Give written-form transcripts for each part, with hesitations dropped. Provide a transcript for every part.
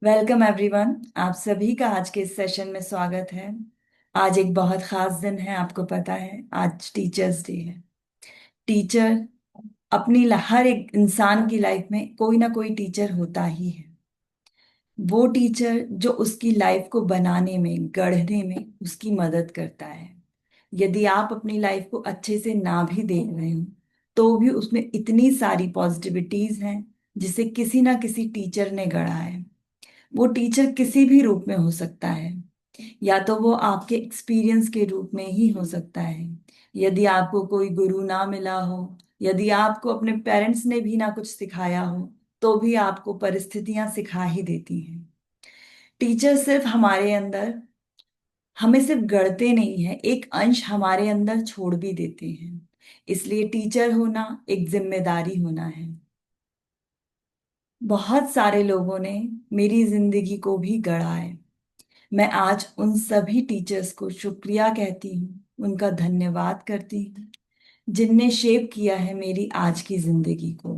Welcome everyone. आप सभी का आज के इस सेशन में स्वागत है। आज एक बहुत खास दिन है, आपको पता है, आज टीचर्स डे है। टीचर हर एक इंसान की लाइफ में कोई ना कोई टीचर होता ही है। वो टीचर जो उसकी लाइफ को बनाने में, गढ़ने में उसकी मदद करता है। यदि आप अपनी लाइफ को अच्छे से ना भी देख रहे हो तो भी उसमें इतनी सारी पॉजिटिविटीज हैं जिसे किसी ना किसी टीचर ने गढ़ा है। वो टीचर किसी भी रूप में हो सकता है, या तो वो आपके एक्सपीरियंस के रूप में ही हो सकता है। यदि आपको कोई गुरु ना मिला हो, यदि आपको अपने पेरेंट्स ने भी ना कुछ सिखाया हो, तो भी आपको परिस्थितियां सिखा ही देती हैं। टीचर सिर्फ हमारे अंदर, हमें सिर्फ गढ़ते नहीं है, एक अंश हमारे अंदर छोड़ भी देते हैं। इसलिए टीचर होना एक जिम्मेदारी होना है। बहुत सारे लोगों ने मेरी जिंदगी को भी गढ़ा है। मैं आज उन सभी टीचर्स को शुक्रिया कहती हूँ, उनका धन्यवाद करती हूँ, जिनने शेप किया है मेरी आज की जिंदगी को।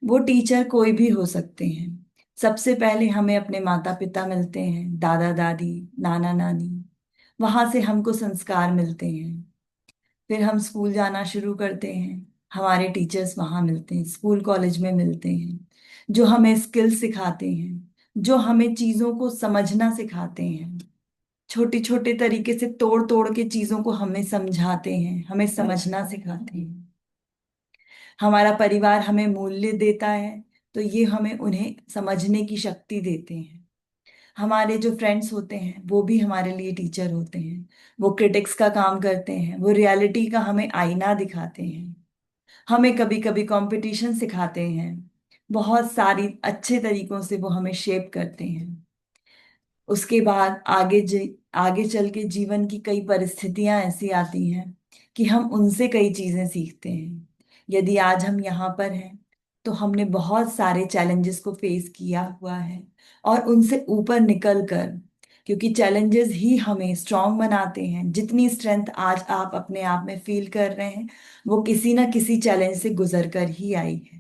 वो टीचर कोई भी हो सकते हैं। सबसे पहले हमें अपने माता पिता मिलते हैं, दादा दादी, नाना नानी। वहां से हमको संस्कार मिलते हैं। फिर हम स्कूल जाना शुरू करते हैं, हमारे टीचर्स वहां मिलते हैं, स्कूल कॉलेज में मिलते हैं, जो हमें स्किल सिखाते हैं, जो हमें चीजों को समझना सिखाते हैं, छोटे छोटे तरीके से तोड़ तोड़ के चीजों को हमें समझाते हैं, हमें समझना सिखाते हैं। हमारा परिवार हमें मूल्य देता है, तो ये हमें उन्हें समझने की शक्ति देते हैं। हमारे जो फ्रेंड्स होते हैं वो भी हमारे लिए टीचर होते हैं। वो क्रिटिक्स का काम करते हैं, वो रियलिटी का हमें आईना दिखाते हैं, हमें कभी कभी कंपटीशन सिखाते हैं। बहुत सारी अच्छे तरीकों से वो हमें शेप करते हैं। उसके बाद आगे चल के जीवन की कई परिस्थितियां ऐसी आती हैं कि हम उनसे कई चीजें सीखते हैं। यदि आज हम यहाँ पर हैं तो हमने बहुत सारे चैलेंजेस को फेस किया हुआ है, और उनसे ऊपर निकल कर, क्योंकि चैलेंजेस ही हमें स्ट्रांग बनाते हैं। जितनी स्ट्रेंथ आज आप अपने आप में फील कर रहे हैं, वो किसी ना किसी चैलेंज से गुजर कर ही आई है।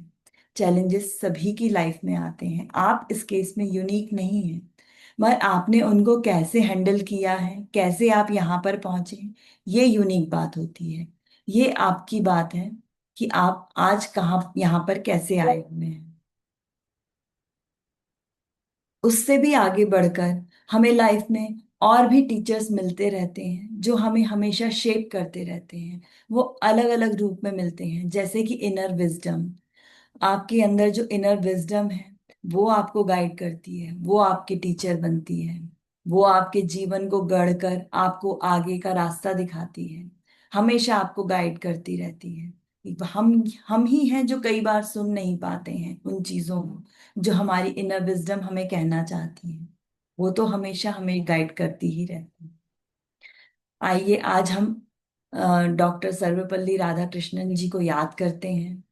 चैलेंजेस सभी की लाइफ में आते हैं, आप इस केस में यूनिक नहीं हैं। मगर आपने उनको कैसे हैंडल किया है, कैसे आप यहाँ पर पहुंचे, ये यूनिक बात होती है। ये आपकी बात है कि आप आज कहाँ यहाँ पर कैसे आए हुए हैं। उससे भी आगे बढ़कर हमें लाइफ में और भी टीचर्स मिलते रहते हैं जो हमें हमेशा शेप करते रहते हैं। वो अलग अलग रूप में मिलते हैं, जैसे कि इनर विजडम। आपके अंदर जो इनर विजडम है वो आपको गाइड करती है, वो आपकी टीचर बनती है। वो आपके जीवन को गढ़कर आपको आगे का रास्ता दिखाती है, हमेशा आपको गाइड करती रहती है। हम ही हैं जो कई बार सुन नहीं पाते हैं उन चीजों को जो हमारी इनर विजडम हमें कहना चाहती है। वो तो हमेशा हमें गाइड करती ही रहती है। आइए आज हम डॉक्टर सर्वपल्ली राधाकृष्णन जी को याद करते हैं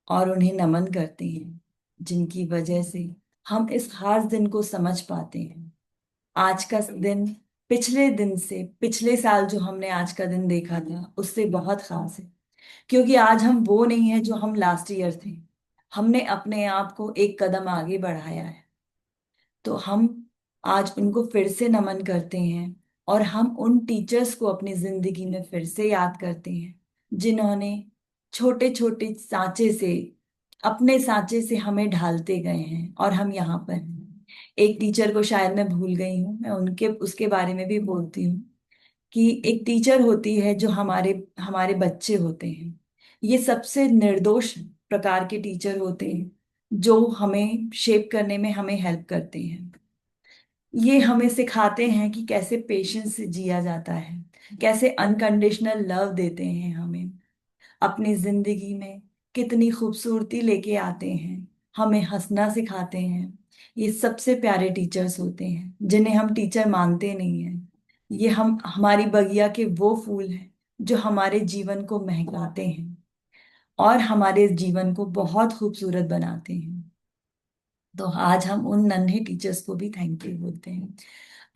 और उन्हें नमन करते हैं, जिनकी वजह से हम इस खास दिन को समझ पाते हैं। आज का दिन पिछले दिन से, पिछले साल जो हमने आज का दिन देखा था उससे बहुत खास है, क्योंकि आज हम वो नहीं है जो हम लास्ट ईयर थे। हमने अपने आप को एक कदम आगे बढ़ाया है। तो हम आज उनको फिर से नमन करते हैं, और हम उन टीचर्स को अपनी जिंदगी में फिर से याद करते हैं जिन्होंने छोटे छोटे सांचे से, अपने सांचे से हमें ढालते गए हैं और हम यहाँ पर हैं। एक टीचर को शायद मैं भूल गई हूँ, मैं उनके उसके बारे में भी बोलती हूँ कि एक टीचर होती है जो हमारे हमारे बच्चे होते हैं। ये सबसे निर्दोष प्रकार के टीचर होते हैं जो हमें शेप करने में हमें हेल्प करते हैं। ये हमें सिखाते हैं कि कैसे पेशेंस से जिया जाता है, कैसे अनकंडीशनल लव देते हैं हमें अपनी जिंदगी में, कितनी खूबसूरती लेके आते हैं, हमें हंसना सिखाते हैं। ये सबसे प्यारे टीचर्स होते हैं जिन्हें हम टीचर मानते नहीं हैं। ये हम हमारी बगिया के वो फूल हैं जो हमारे जीवन को महकाते हैं और हमारे जीवन को बहुत खूबसूरत बनाते हैं। तो आज हम उन नन्हे टीचर्स को भी थैंक यू बोलते हैं।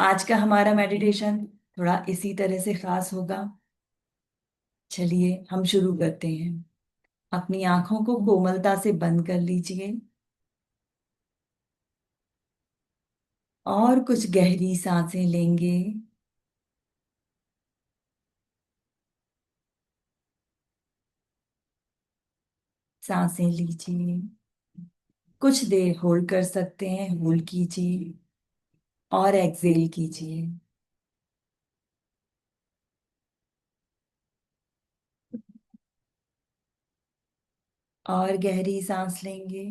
आज का हमारा मेडिटेशन थोड़ा इसी तरह से खास होगा। चलिए हम शुरू करते हैं। अपनी आंखों को कोमलता से बंद कर लीजिए। और कुछ गहरी सांसें लेंगे। सांसें लीजिए। कुछ देर होल्ड कर सकते हैं, होल्ड कीजिए और एक्सेल कीजिए। और गहरी सांस लेंगे।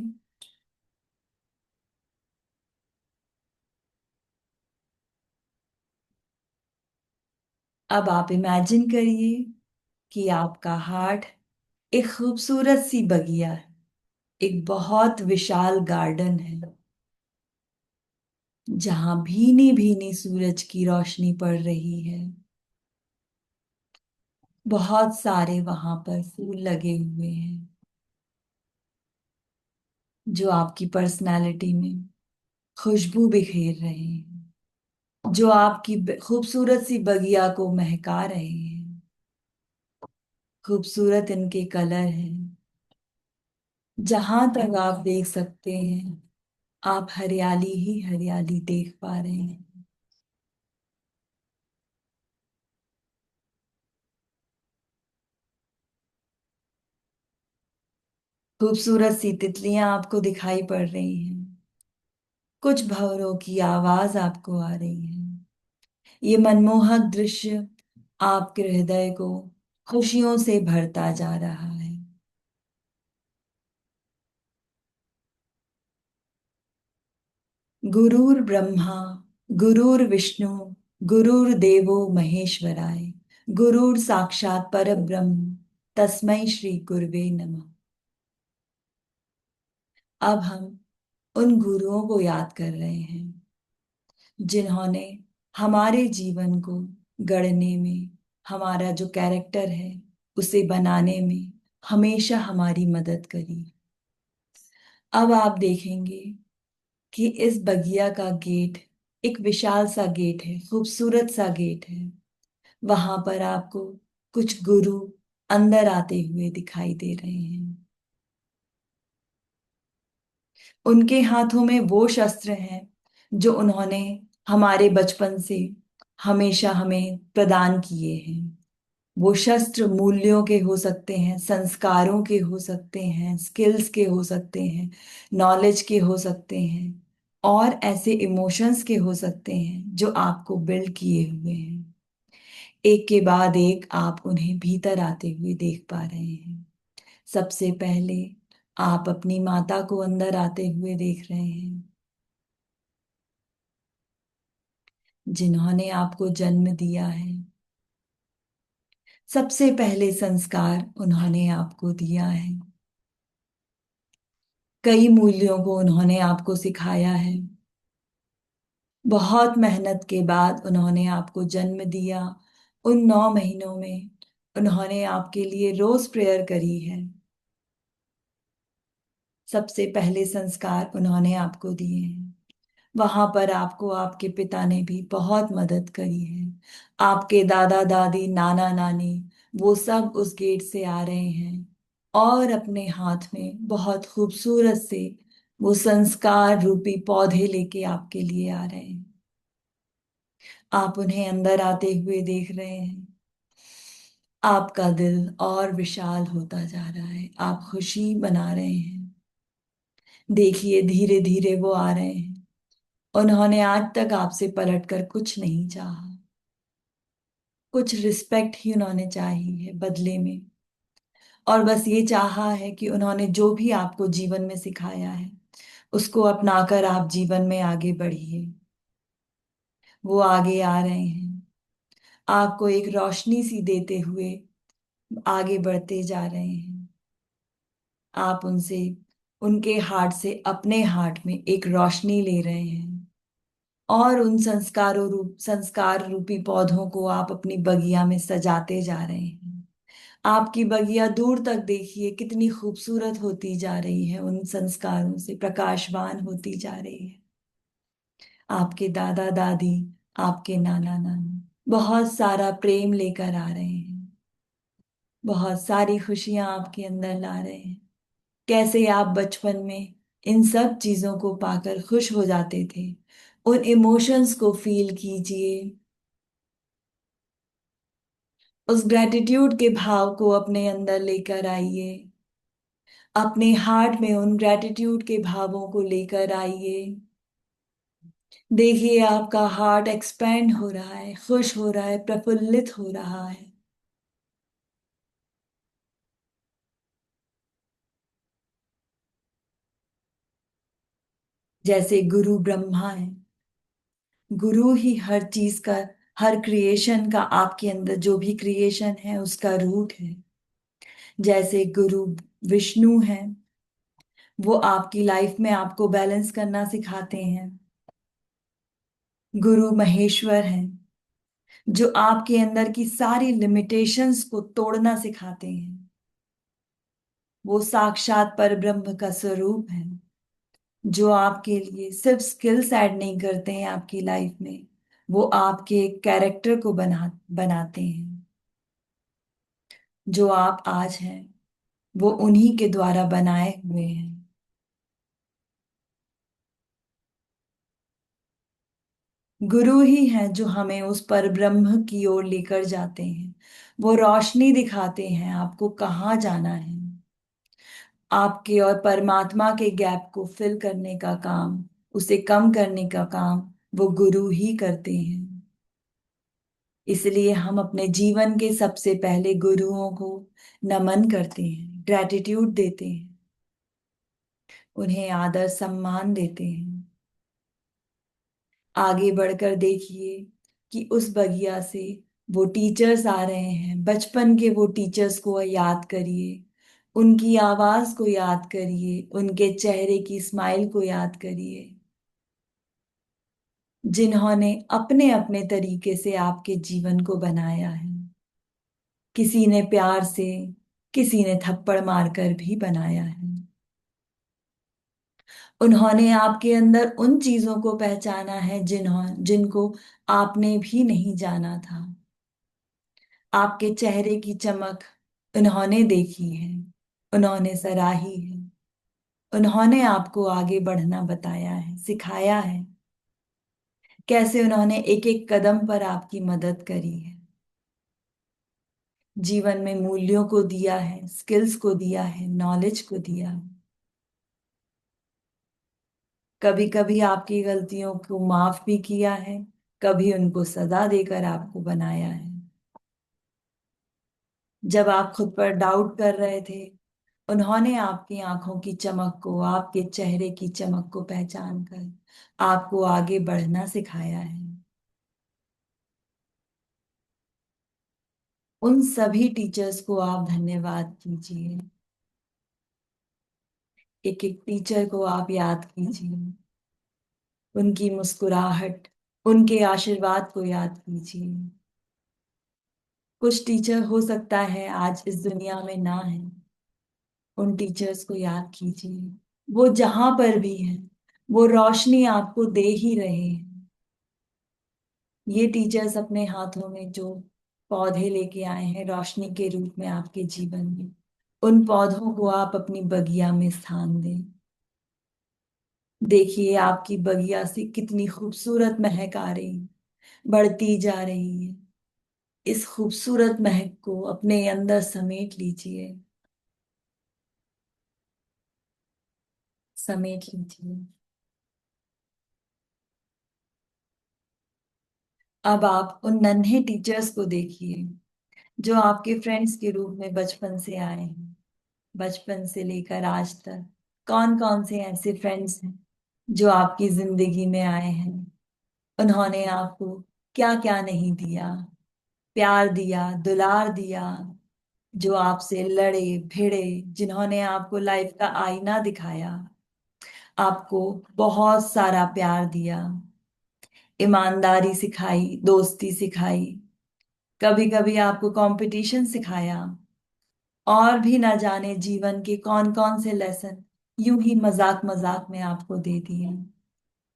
अब आप इमेजिन करिए कि आपका हार्ट एक खूबसूरत सी बगिया है, एक बहुत विशाल गार्डन है जहां भीनी भीनी सूरज की रोशनी पड़ रही है। बहुत सारे वहां पर फूल लगे हुए हैं जो आपकी पर्सनालिटी में खुशबू बिखेर रहे हैं, जो आपकी खूबसूरत सी बगिया को महका रहे हैं। खूबसूरत इनके कलर हैं। जहां तक आप देख सकते हैं, आप हरियाली ही हरियाली देख पा रहे हैं। खूबसूरत सी तितलियां आपको दिखाई पड़ रही हैं। कुछ भंवरों की आवाज आपको आ रही है। ये मनमोहक दृश्य आपके हृदय को खुशियों से भरता जा रहा है। गुरुर ब्रह्मा, गुरुर विष्णु, गुरुर देवो महेश्वराय, गुरुर साक्षात परब्रह्म, तस्मै श्री गुरुवे नमः। अब हम उन गुरुओं को याद कर रहे हैं जिन्होंने हमारे जीवन को गढ़ने में, हमारा जो कैरेक्टर है उसे बनाने में हमेशा हमारी मदद करी। अब आप देखेंगे कि इस बगिया का गेट एक विशाल सा गेट है, खूबसूरत सा गेट है। वहां पर आपको कुछ गुरु अंदर आते हुए दिखाई दे रहे हैं। उनके हाथों में वो शस्त्र हैं जो उन्होंने हमारे बचपन से हमेशा हमें प्रदान किए हैं। वो शस्त्र मूल्यों के हो सकते हैं, संस्कारों के हो सकते हैं, स्किल्स के हो सकते हैं, नॉलेज के हो सकते हैं, और ऐसे इमोशंस के हो सकते हैं जो आपको बिल्ड किए हुए हैं। एक के बाद एक आप उन्हें भीतर आते हुए देख पा रहे हैं। सबसे पहले आप अपनी माता को अंदर आते हुए देख रहे हैं, जिन्होंने आपको जन्म दिया है। सबसे पहले संस्कार उन्होंने आपको दिया है। कई मूल्यों को उन्होंने आपको सिखाया है। बहुत मेहनत के बाद उन्होंने आपको जन्म दिया। उन 9 महीनों में उन्होंने आपके लिए रोज प्रेयर करी है। सबसे पहले संस्कार उन्होंने आपको दिए हैं। वहां पर आपको आपके पिता ने भी बहुत मदद करी है। आपके दादा दादी, नाना नानी, वो सब उस गेट से आ रहे हैं और अपने हाथ में बहुत खूबसूरत से वो संस्कार रूपी पौधे लेके आपके लिए आ रहे हैं। आप उन्हें अंदर आते हुए देख रहे हैं। आपका दिल और विशाल होता जा रहा है, आप खुशी मना रहे हैं। देखिए, धीरे धीरे वो आ रहे हैं। उन्होंने आज तक आपसे पलट कर कुछ नहीं चाहा। कुछ रिस्पेक्ट ही उन्होंने चाही है बदले में। और बस ये चाहा है कि उन्होंने जो भी आपको जीवन में सिखाया है उसको अपनाकर आप जीवन में आगे बढ़िए। वो आगे आ रहे हैं, आपको एक रोशनी सी देते हुए आगे बढ़ते जा रहे हैं। आप उनसे, उनके हार्ट से अपने हार्ट में एक रोशनी ले रहे हैं और उन संस्कार रूपी पौधों को आप अपनी बगिया में सजाते जा रहे हैं। आपकी बगिया दूर तक देखिए कितनी खूबसूरत होती जा रही है, उन संस्कारों से प्रकाशवान होती जा रही है। आपके दादा दादी, आपके नाना नानी बहुत सारा प्रेम लेकर आ रहे हैं। बहुत सारी खुशियां आपके अंदर ला रहे हैं। कैसे आप बचपन में इन सब चीजों को पाकर खुश हो जाते थे, उन इमोशंस को फील कीजिए। उस ग्रेटिट्यूड के भाव को अपने अंदर लेकर आइए। अपने हार्ट में उन ग्रेटिट्यूड के भावों को लेकर आइए। देखिए आपका हार्ट एक्सपैंड हो रहा है, खुश हो रहा है, प्रफुल्लित हो रहा है। जैसे गुरु ब्रह्मा है, गुरु ही हर चीज का, हर क्रिएशन का, आपके अंदर जो भी क्रिएशन है उसका रूट है। जैसे गुरु विष्णु है, वो आपकी लाइफ में आपको बैलेंस करना सिखाते हैं। गुरु महेश्वर हैं, जो आपके अंदर की सारी लिमिटेशंस को तोड़ना सिखाते हैं। वो साक्षात परब्रह्म का स्वरूप है, जो आपके लिए सिर्फ स्किल्स ऐड नहीं करते हैं आपकी लाइफ में, वो आपके कैरेक्टर को बनाते हैं। जो आप आज हैं वो उन्हीं के द्वारा बनाए हुए हैं। गुरु ही हैं जो हमें उस परब्रह्म की ओर लेकर जाते हैं। वो रोशनी दिखाते हैं आपको कहाँ जाना है। आपके और परमात्मा के गैप को फिल करने का काम, उसे कम करने का काम वो गुरु ही करते हैं। इसलिए हम अपने जीवन के सबसे पहले गुरुओं को नमन करते हैं, ग्रैटिट्यूड देते हैं, उन्हें आदर सम्मान देते हैं। आगे बढ़कर देखिए कि उस बगिया से वो टीचर्स आ रहे हैं। बचपन के वो टीचर्स को याद करिए, उनकी आवाज को याद करिए, उनके चेहरे की स्माइल को याद करिए, जिन्होंने अपने अपने तरीके से आपके जीवन को बनाया है। किसी ने प्यार से, किसी ने थप्पड़ मारकर भी बनाया है। उन्होंने आपके अंदर उन चीजों को पहचाना है जिनको आपने भी नहीं जाना था। आपके चेहरे की चमक उन्होंने देखी है, उन्होंने सराही है। उन्होंने आपको आगे बढ़ना बताया है, सिखाया है। कैसे उन्होंने एक एक कदम पर आपकी मदद करी है। जीवन में मूल्यों को दिया है, स्किल्स को दिया है, नॉलेज को दिया है। कभी कभी आपकी गलतियों को माफ भी किया है, कभी उनको सजा देकर आपको बनाया है। जब आप खुद पर डाउट कर रहे थे, उन्होंने आपकी आंखों की चमक को, आपके चेहरे की चमक को पहचान कर आपको आगे बढ़ना सिखाया है। उन सभी टीचर्स को आप धन्यवाद कीजिए। एक एक टीचर को आप याद कीजिए, उनकी मुस्कुराहट, उनके आशीर्वाद को याद कीजिए। कुछ टीचर हो सकता है आज इस दुनिया में ना है, उन टीचर्स को याद कीजिए। वो जहां पर भी हैं, वो रोशनी आपको दे ही रहे हैं। ये टीचर्स अपने हाथों में जो पौधे लेके आए हैं रोशनी के रूप में आपके जीवन में, उन पौधों को आप अपनी बगिया में स्थान दें। देखिए आपकी बगिया से कितनी खूबसूरत महक आ रही, बढ़ती जा रही है। इस खूबसूरत महक को अपने अंदर समेट लीजिए, समेट लीजिए। अब आप उन नन्हे टीचर्स को देखिए, जो आपके फ्रेंड्स के रूप में बचपन से आए हैं। बचपन से लेकर आज तक कौन कौन से ऐसे फ्रेंड्स हैं जो आपकी जिंदगी में आए हैं। उन्होंने आपको क्या क्या नहीं दिया, प्यार दिया, दुलार दिया। जो आपसे लड़े भिड़े, जिन्होंने आपको लाइफ का आईना दिखाया, आपको बहुत सारा प्यार दिया, ईमानदारी सिखाई, दोस्ती सिखाई, कभी कभी आपको कंपटीशन सिखाया, और भी ना जाने जीवन के कौन कौन से लेसन यूं ही मजाक मजाक में आपको दे दिए।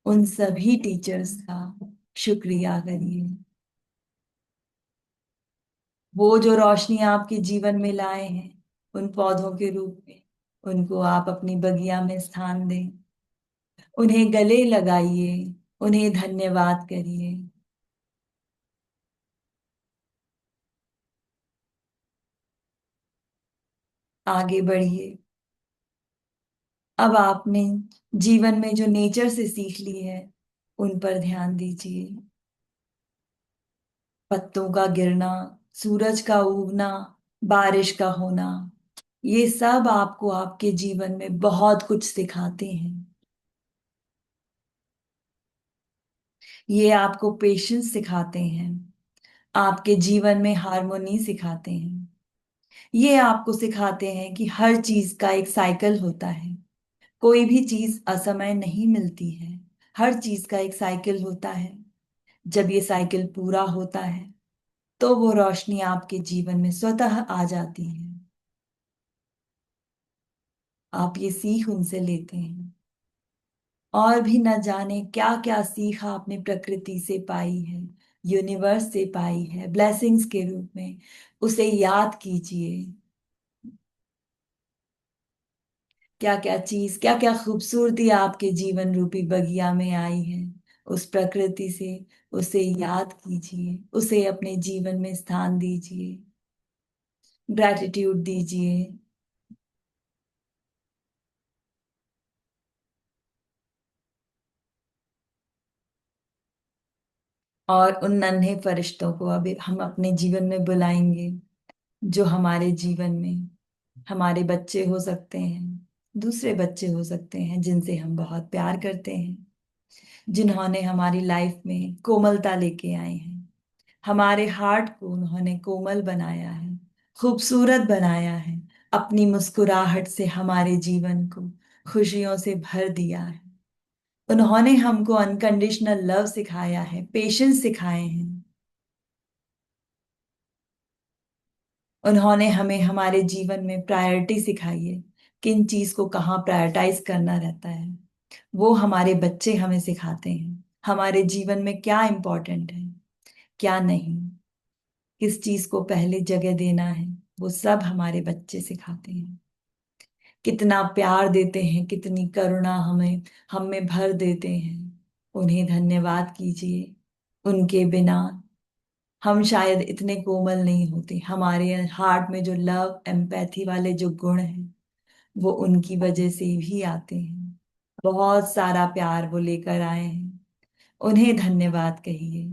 उन सभी टीचर्स का शुक्रिया करिए। वो जो रोशनी आपके जीवन में लाए हैं उन पौधों के रूप में, उनको आप अपनी बगिया में स्थान दें, उन्हें गले लगाइए, उन्हें धन्यवाद करिए। आगे बढ़िए। अब आपने जीवन में जो नेचर से सीख ली है उन पर ध्यान दीजिए। पत्तों का गिरना, सूरज का उगना, बारिश का होना, ये सब आपको आपके जीवन में बहुत कुछ सिखाते हैं। ये आपको पेशेंस सिखाते हैं, आपके जीवन में हार्मोनी सिखाते हैं। ये आपको सिखाते हैं कि हर चीज का एक साइकिल होता है। कोई भी चीज असमय नहीं मिलती है। हर चीज का एक साइकिल होता है। जब ये साइकिल पूरा होता है तो वो रोशनी आपके जीवन में स्वतः आ जाती है। आप ये सीख उनसे लेते हैं। और भी न जाने क्या क्या सीख आपने प्रकृति से पाई है, यूनिवर्स से पाई है ब्लेसिंग्स के रूप में। उसे याद कीजिए। क्या क्या चीज, क्या क्या खूबसूरती आपके जीवन रूपी बगिया में आई है, उस प्रकृति से उसे याद कीजिए। उसे अपने जीवन में स्थान दीजिए। ग्रैटिट्यूड दीजिए। और उन नन्हे फरिश्तों को अभी हम अपने जीवन में बुलाएंगे, जो हमारे जीवन में हमारे बच्चे हो सकते हैं, दूसरे बच्चे हो सकते हैं जिनसे हम बहुत प्यार करते हैं, जिन्होंने हमारी लाइफ में कोमलता लेके आए हैं। हमारे हार्ट को उन्होंने कोमल बनाया है, खूबसूरत बनाया है। अपनी मुस्कुराहट से हमारे जीवन को खुशियों से भर दिया है। उन्होंने हमको अनकंडीशनल लव सिखाया है, पेशेंस सिखाए हैं। उन्होंने हमें हमारे जीवन में प्रायोरिटी सिखाई है, किन चीज को कहाँ प्रायोरिटाइज करना रहता है। वो हमारे बच्चे हमें सिखाते हैं हमारे जीवन में क्या इंपॉर्टेंट है, क्या नहीं, किस चीज को पहले जगह देना है। वो सब हमारे बच्चे सिखाते हैं। कितना प्यार देते हैं, कितनी करुणा हमें हम में भर देते हैं। उन्हें धन्यवाद कीजिए। उनके बिना हम शायद इतने कोमल नहीं होते। हमारे हार्ट में जो लव एम्पैथी वाले जो गुण हैं वो उनकी वजह से भी आते हैं। बहुत सारा प्यार वो लेकर आए हैं। उन्हें धन्यवाद कहिए।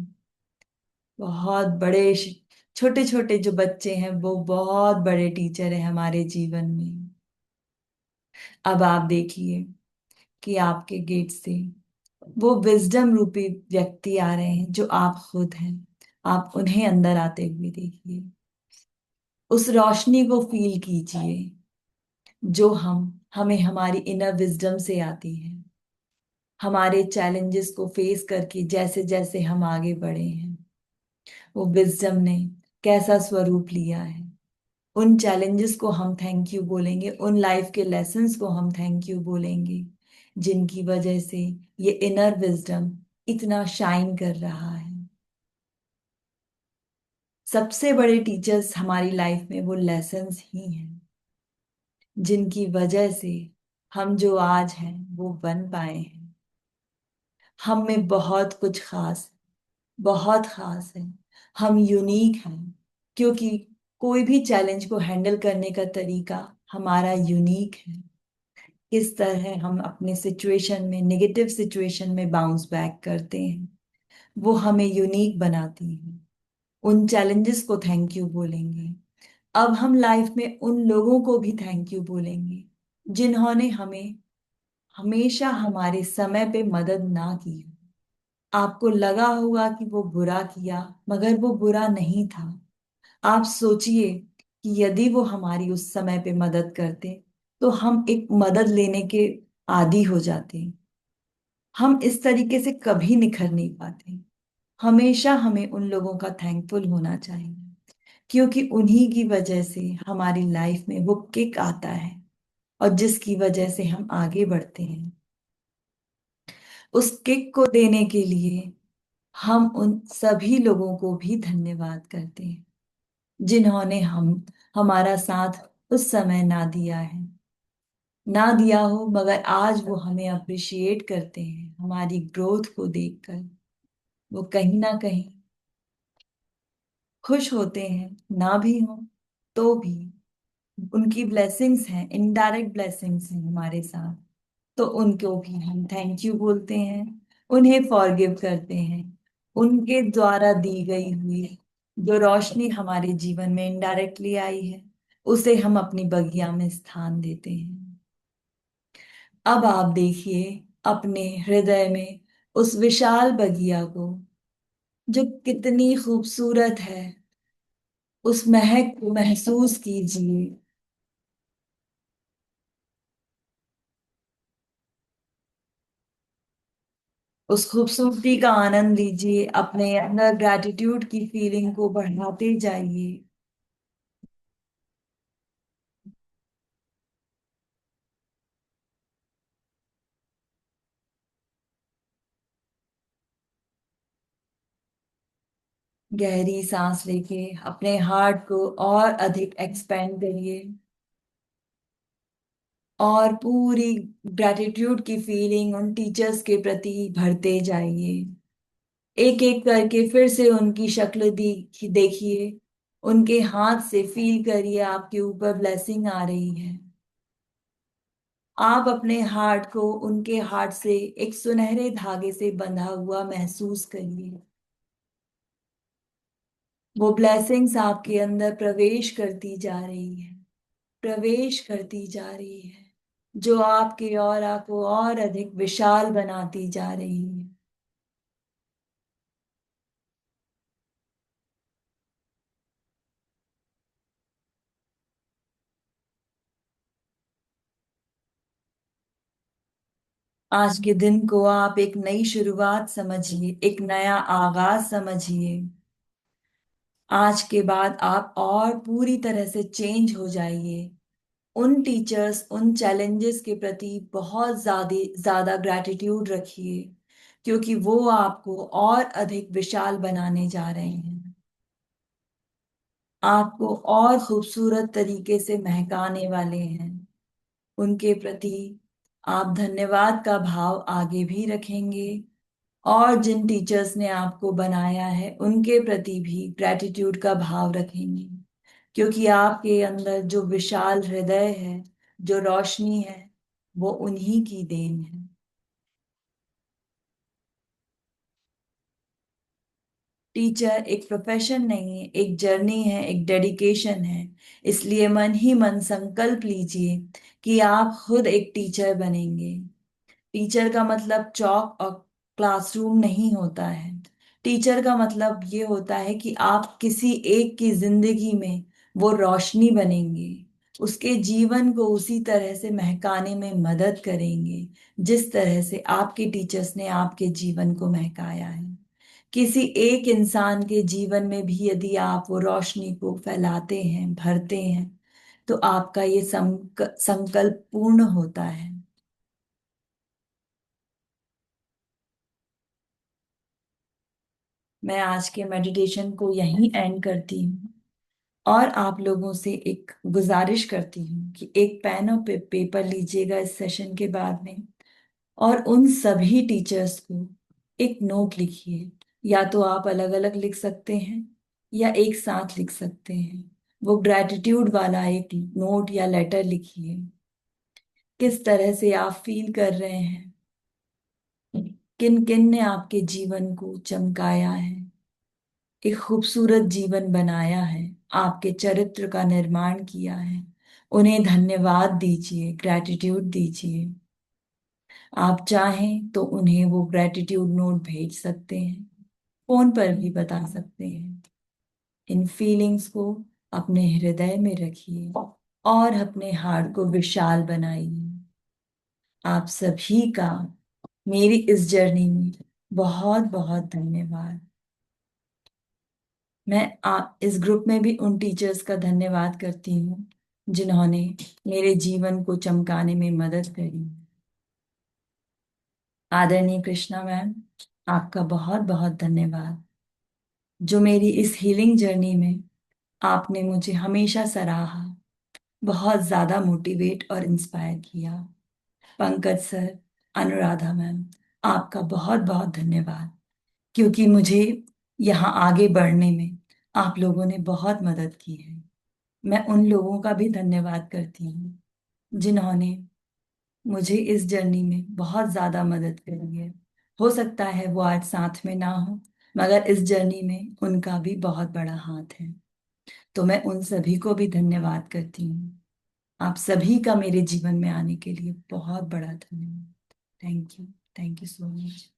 बहुत बड़े, छोटे छोटे जो बच्चे हैं वो बहुत बड़े टीचर हैं हमारे जीवन में। अब आप देखिए कि आपके गेट से वो विजडम रूपी व्यक्ति आ रहे हैं जो आप खुद हैं। आप उन्हें अंदर आते हुए देखिए। उस रोशनी को फील कीजिए जो हमें हमारी इनर विजडम से आती है। हमारे चैलेंजेस को फेस करके जैसे जैसे हम आगे बढ़े हैं, वो विजडम ने कैसा स्वरूप लिया है। उन चैलेंजेस को हम थैंक यू बोलेंगे, उन लाइफ के लेसन्स को हम थैंक यू बोलेंगे, जिनकी वजह से ये इनर विजडम इतना शाइन कर रहा है। सबसे बड़े टीचर्स हमारी लाइफ में वो लेसन्स ही हैं, जिनकी वजह से हम जो आज हैं वो बन पाए हैं। हम में बहुत कुछ खास, बहुत खास है। हम यूनिक हैं क्योंकि कोई भी चैलेंज को हैंडल करने का तरीका हमारा यूनिक है। किस तरह हम अपने सिचुएशन में, नेगेटिव सिचुएशन में बाउंस बैक करते हैं, वो हमें यूनिक बनाती है। उन चैलेंजेस को थैंक यू बोलेंगे। अब हम लाइफ में उन लोगों को भी थैंक यू बोलेंगे जिन्होंने हमें हमेशा हमारे समय पे मदद ना की। आपको लगा होगा कि वो बुरा किया, मगर वो बुरा नहीं था। आप सोचिए कि यदि वो हमारी उस समय पे मदद करते तो हम एक मदद लेने के आदी हो जाते। हम इस तरीके से कभी निखर नहीं पाते। हमेशा हमें उन लोगों का थैंकफुल होना चाहिए, क्योंकि उन्हीं की वजह से हमारी लाइफ में वो किक आता है और जिसकी वजह से हम आगे बढ़ते हैं। उस किक को देने के लिए हम उन सभी लोगों को भी धन्यवाद करते हैं जिन्होंने हमारा साथ उस समय ना दिया है। ना दिया हो, मगर आज वो हमें अप्रिशिएट करते हैं हमारी ग्रोथ को देखकर। वो कहीं ना कहीं खुश होते हैं, ना भी हो तो भी। उनकी ब्लेसिंग्स हैं, इनडायरेक्ट ब्लेसिंग्स हैं हमारे साथ। तो उनको भी हम थैंक यू बोलते हैं, उन्हें फॉरगिव करते हैं। उनके द्वारा दी गई हुई जो रोशनी हमारे जीवन में इनडायरेक्टली आई है, उसे हम अपनी बगिया में स्थान देते हैं। अब आप देखिए अपने हृदय में उस विशाल बगिया को, जो कितनी खूबसूरत है। उस महक को महसूस कीजिए। उस खूबसूरती का आनंद लीजिए, अपने अंदर ग्रैटिट्यूड की फीलिंग को बढ़ाते जाइए। गहरी सांस लेके अपने हार्ट को और अधिक एक्सपेंड करिए, और पूरी ग्रैटिट्यूड की फीलिंग उन टीचर्स के प्रति भरते जाइए। एक एक करके फिर से उनकी शक्ल देखिए, उनके हाथ से फील करिए आपके ऊपर ब्लेसिंग आ रही है। आप अपने हार्ट को उनके हार्ट से एक सुनहरे धागे से बंधा हुआ महसूस करिए। वो ब्लेसिंग्स आपके अंदर प्रवेश करती जा रही है, प्रवेश करती जा रही है, जो आपके ऑरा को और अधिक विशाल बनाती जा रही है। आज के दिन को आप एक नई शुरुआत समझिए, एक नया आगाज समझिए। आज के बाद आप और पूरी तरह से चेंज हो जाइए। उन टीचर्स, उन चैलेंजेस के प्रति बहुत ज्यादा ज्यादा ग्रैटिट्यूड रखिए, क्योंकि वो आपको और अधिक विशाल बनाने जा रहे हैं, आपको और खूबसूरत तरीके से महकाने वाले हैं। उनके प्रति आप धन्यवाद का भाव आगे भी रखेंगे, और जिन टीचर्स ने आपको बनाया है उनके प्रति भी ग्रैटिट्यूड का भाव रखेंगे, क्योंकि आपके अंदर जो विशाल हृदय है, जो रोशनी है, वो उन्हीं की देन है। टीचर एक प्रोफेशन नहीं है, एक जर्नी है, एक डेडिकेशन है। इसलिए मन ही मन संकल्प लीजिए कि आप खुद एक टीचर बनेंगे। टीचर का मतलब चौक और क्लासरूम नहीं होता है। टीचर का मतलब ये होता है कि आप किसी एक की जिंदगी में वो रोशनी बनेंगे, उसके जीवन को उसी तरह से महकाने में मदद करेंगे जिस तरह से आपके टीचर्स ने आपके जीवन को महकाया है। किसी एक इंसान के जीवन में भी यदि आप वो रोशनी को फैलाते हैं, भरते हैं, तो आपका ये संकल्प पूर्ण होता है। मैं आज के मेडिटेशन को यहीं एंड करती हूँ, और आप लोगों से एक गुजारिश करती हूँ कि एक पेन और पेपर लीजिएगा इस सेशन के बाद में, और उन सभी टीचर्स को एक नोट लिखिए। या तो आप अलग अलग लिख सकते हैं, या एक साथ लिख सकते हैं। वो ग्रैटिट्यूड वाला एक नोट या लेटर लिखिए। किस तरह से आप फील कर रहे हैं, किन किन ने आपके जीवन को चमकाया है, एक खूबसूरत जीवन बनाया है, आपके चरित्र का निर्माण किया है। उन्हें धन्यवाद दीजिए, ग्रैटिट्यूड दीजिए। आप चाहें तो उन्हें वो ग्रैटिट्यूड नोट भेज सकते हैं, फोन पर भी बता सकते हैं। इन फीलिंग्स को अपने हृदय में रखिए, और अपने हार्ट को विशाल बनाइए। आप सभी का मेरी इस जर्नी में बहुत बहुत धन्यवाद। मैं आप इस ग्रुप में भी उन टीचर्स का धन्यवाद करती हूँ जिन्होंने मेरे जीवन को चमकाने में मदद करी। आदरणीय कृष्णा मैम, आपका बहुत बहुत धन्यवाद, जो मेरी इस हीलिंग जर्नी में आपने मुझे हमेशा सराहा, बहुत ज्यादा मोटिवेट और इंस्पायर किया। पंकज सर, अनुराधा मैम, आपका बहुत बहुत धन्यवाद, क्योंकि मुझे यहाँ आगे बढ़ने में आप लोगों ने बहुत मदद की है। मैं उन लोगों का भी धन्यवाद करती हूँ जिन्होंने मुझे इस जर्नी में बहुत ज्यादा मदद करी है। हो सकता है वो आज साथ में ना हो, मगर इस जर्नी में उनका भी बहुत बड़ा हाथ है। तो मैं उन सभी को भी धन्यवाद करती हूँ। आप सभी का मेरे जीवन में आने के लिए बहुत बड़ा धन्यवाद। Thank you. Thank you so much.